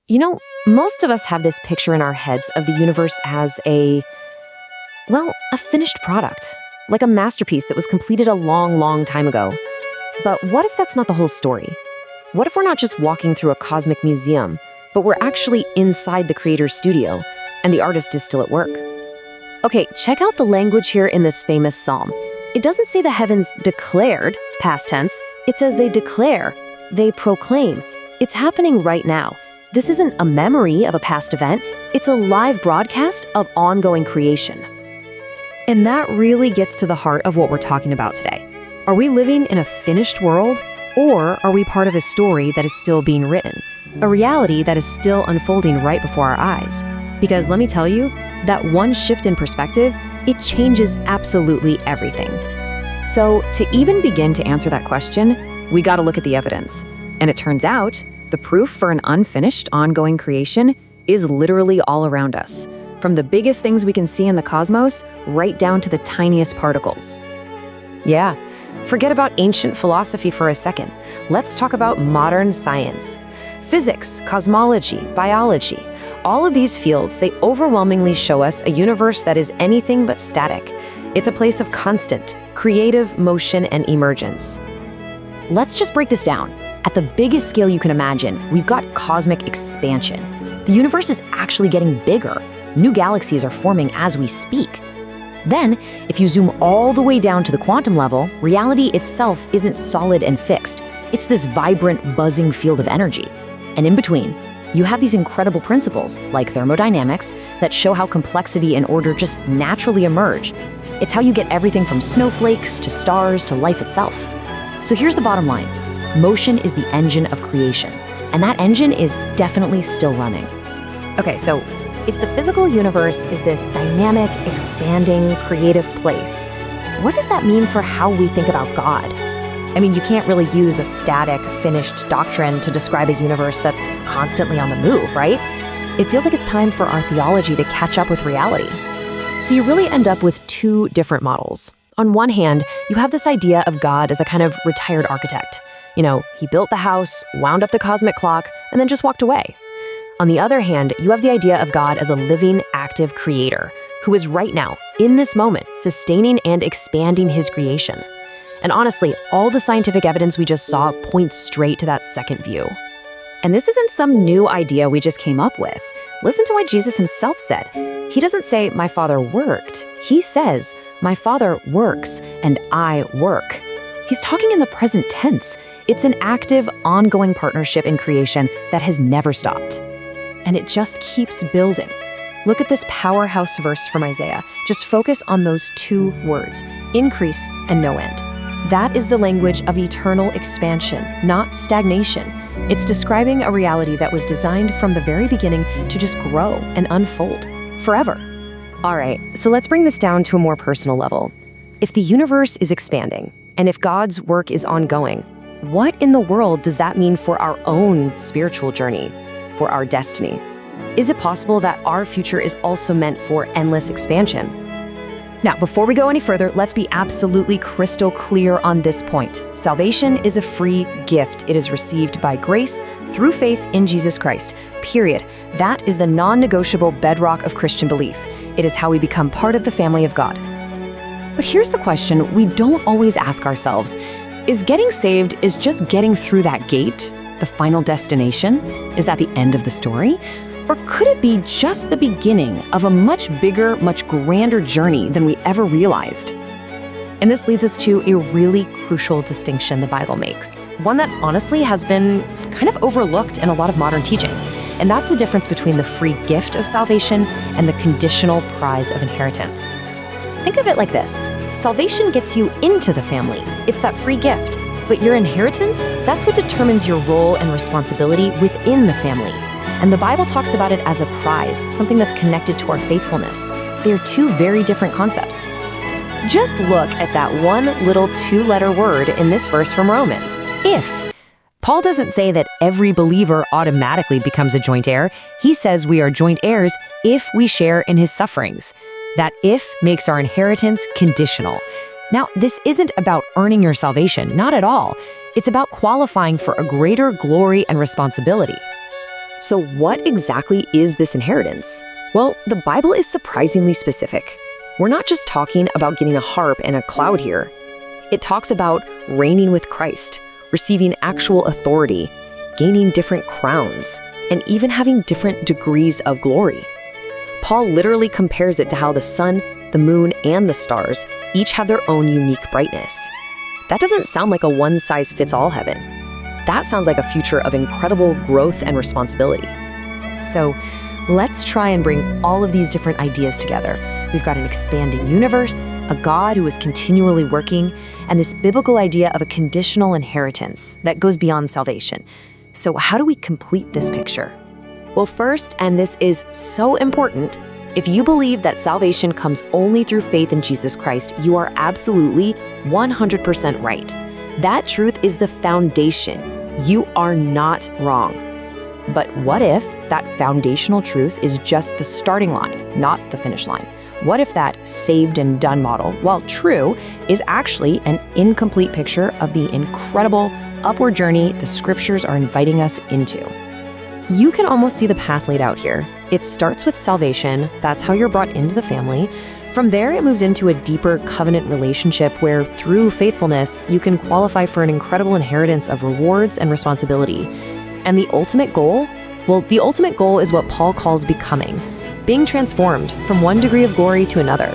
You know, most of us have this picture in our heads of the universe as a finished product, like a masterpiece that was completed a long, long time ago. But what if that's not the whole story? What if we're not just walking through a cosmic museum, but we're actually inside the creator's studio, and the artist is still at work? Okay, check out the language here in this famous psalm. It doesn't say the heavens declared, past tense. It says they declare, they proclaim. It's happening right now. This isn't a memory of a past event. It's a live broadcast of ongoing creation. And that really gets to the heart of what we're talking about today. Are we living in a finished world, or are we part of a story that is still being written? A reality that is still unfolding right before our eyes? Because let me tell you, that one shift in perspective, it changes absolutely everything. So to even begin to answer that question, we got to look at the evidence. And it turns out, the proof for an unfinished, ongoing creation is literally all around us. From the biggest things we can see in the cosmos, right down to the tiniest particles. Yeah, forget about ancient philosophy for a second. Let's talk about modern science. Physics, cosmology, biology. All of these fields, they overwhelmingly show us a universe that is anything but static. It's a place of constant, creative motion and emergence. Let's just break this down. At the biggest scale you can imagine, we've got cosmic expansion. The universe is actually getting bigger. New galaxies are forming as we speak. Then, if you zoom all the way down to the quantum level, reality itself isn't solid and fixed. It's this vibrant, buzzing field of energy. And in between, you have these incredible principles, like thermodynamics, that show how complexity and order just naturally emerge. It's how you get everything from snowflakes to stars to life itself. So here's the bottom line. Motion is the engine of creation, and that engine is definitely still running. Okay, so if the physical universe is this dynamic, expanding, creative place, what does that mean for how we think about God? I mean, you can't really use a static, finished doctrine to describe a universe that's constantly on the move, right? It feels like it's time for our theology to catch up with reality. So you really end up with two different models. On one hand, you have this idea of God as a kind of retired architect. You know, he built the house, wound up the cosmic clock, and then just walked away. On the other hand, you have the idea of God as a living, active creator who is right now, in this moment, sustaining and expanding his creation. And honestly, all the scientific evidence we just saw points straight to that second view. And this isn't some new idea we just came up with. Listen to what Jesus himself said. He doesn't say, "My Father worked." He says, "My Father works, and I work." He's talking in the present tense. It's an active, ongoing partnership in creation that has never stopped. And it just keeps building. Look at this powerhouse verse from Isaiah. Just focus on those two words, increase and no end. That is the language of eternal expansion, not stagnation. It's describing a reality that was designed from the very beginning to just grow and unfold forever. All right, so let's bring this down to a more personal level. If the universe is expanding, and if God's work is ongoing, what in the world does that mean for our own spiritual journey, for our destiny? Is it possible that our future is also meant for endless expansion? Now, before we go any further, let's be absolutely crystal clear on this point. Salvation is a free gift. It is received by grace through faith in Jesus Christ, period. That is the non-negotiable bedrock of Christian belief. It is how we become part of the family of God. But here's the question we don't always ask ourselves. Is getting saved, is just getting through that gate the final destination? Is that the end of the story? Or could it be just the beginning of a much bigger, much grander journey than we ever realized? And this leads us to a really crucial distinction the Bible makes, one that honestly has been kind of overlooked in a lot of modern teaching. And that's the difference between the free gift of salvation and the conditional prize of inheritance. Think of it like this. Salvation gets you into the family. It's that free gift. But your inheritance, that's what determines your role and responsibility within the family. And the Bible talks about it as a prize, something that's connected to our faithfulness. They are two very different concepts. Just look at that one little two-letter word in this verse from Romans, if. Paul doesn't say that every believer automatically becomes a joint heir. He says we are joint heirs if we share in his sufferings. That if makes our inheritance conditional. Now, this isn't about earning your salvation, not at all. It's about qualifying for a greater glory and responsibility. So what exactly is this inheritance? Well, the Bible is surprisingly specific. We're not just talking about getting a harp and a cloud here. It talks about reigning with Christ, receiving actual authority, gaining different crowns, and even having different degrees of glory. Paul literally compares it to how the sun, the moon, and the stars each have their own unique brightness. That doesn't sound like a one-size-fits-all heaven. That sounds like a future of incredible growth and responsibility. So let's try and bring all of these different ideas together. We've got an expanding universe, a God who is continually working, and this biblical idea of a conditional inheritance that goes beyond salvation. So how do we complete this picture? Well, first, and this is so important, if you believe that salvation comes only through faith in Jesus Christ, you are absolutely 100% right. That truth is the foundation. You are not wrong. But what if that foundational truth is just the starting line, not the finish line? What if that saved and done model, while true, is actually an incomplete picture of the incredible upward journey the scriptures are inviting us into? You can almost see the path laid out here. It starts with salvation. That's how you're brought into the family. From there, it moves into a deeper covenant relationship where, through faithfulness, you can qualify for an incredible inheritance of rewards and responsibility. And the ultimate goal? Well, the ultimate goal is what Paul calls becoming, being transformed from one degree of glory to another.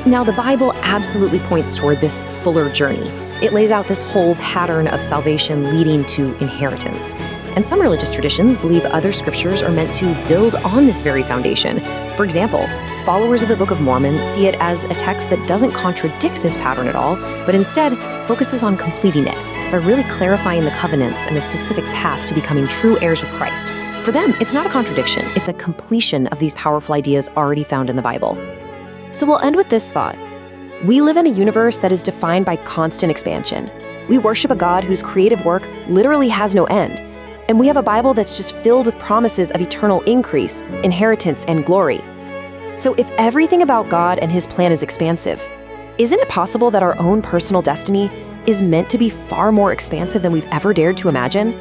Now, the Bible absolutely points toward this fuller journey. It lays out this whole pattern of salvation leading to inheritance. And some religious traditions believe other scriptures are meant to build on this very foundation. For example, followers of the Book of Mormon see it as a text that doesn't contradict this pattern at all, but instead focuses on completing it by really clarifying the covenants and the specific path to becoming true heirs with Christ. For them, it's not a contradiction, it's a completion of these powerful ideas already found in the Bible. So we'll end with this thought. We live in a universe that is defined by constant expansion. We worship a God whose creative work literally has no end. And we have a Bible that's just filled with promises of eternal increase, inheritance, and glory. So if everything about God and His plan is expansive, isn't it possible that our own personal destiny is meant to be far more expansive than we've ever dared to imagine?